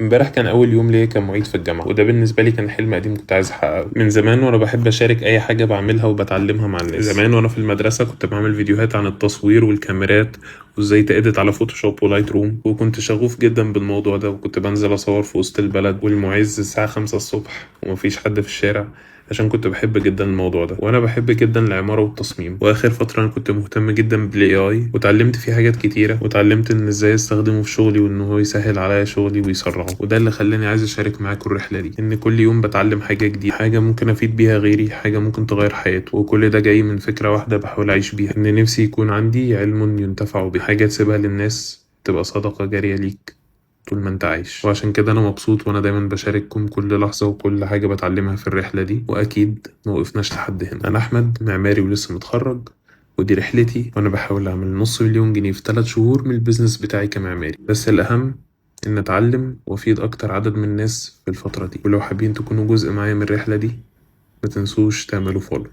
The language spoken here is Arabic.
امبارح كان أول يوم ليا كمعيد في الجامعة، وده بالنسبة لي كان حلم قديم كنت عايز أحققه من زمان. وأنا بحب أشارك أي حاجة بعملها وبتعلمها مع الناس. زمان وأنا في المدرسة كنت بعمل فيديوهات عن التصوير والكاميرات وإزاي تأديت على فوتوشوب ولايت روم، وكنت شغوف جدا بالموضوع ده، وكنت بنزل أصور في وسط البلد والمعز الساعة 5 الصبح ومفيش حد في الشارع، عشان كنت بحب جدا الموضوع ده. وانا بحب جدا العمارة والتصميم، واخر فترة انا كنت مهتم جدا بالاي اي، وتعلمت فيه حاجات كتيرة، وتعلمت ان ازاي استخدمه في شغلي وان هو يسهل عليا شغلي ويسرعه. وده اللي خلاني عايز اشارك معاكم الرحلة دي، ان كل يوم بتعلم حاجة جديدة، حاجة ممكن افيد بيها غيري، حاجة ممكن تغير حياته. وكل ده جاي من فكرة واحدة بحاول اعيش بيها، ان نفسي يكون عندي علم ينتفع به، حاجة تسيبها للناس تبقى صدقة جارية ليك طول ما انت عايش. وعشان كده انا مبسوط وانا دايما بشارككم كل لحظة وكل حاجة بتعلمها في الرحلة دي. واكيد موقفناش لحد هنا. انا احمد، معماري ولسه متخرج، ودي رحلتي، وانا بحاول اعمل $500,000 في 3 شهور من البيزنس بتاعي كمعماري. بس الاهم ان اتعلم وافيد اكتر عدد من الناس في الفترة دي. ولو حابين تكونوا جزء معايا من الرحلة دي، ما تنسوش تعملوا فولو.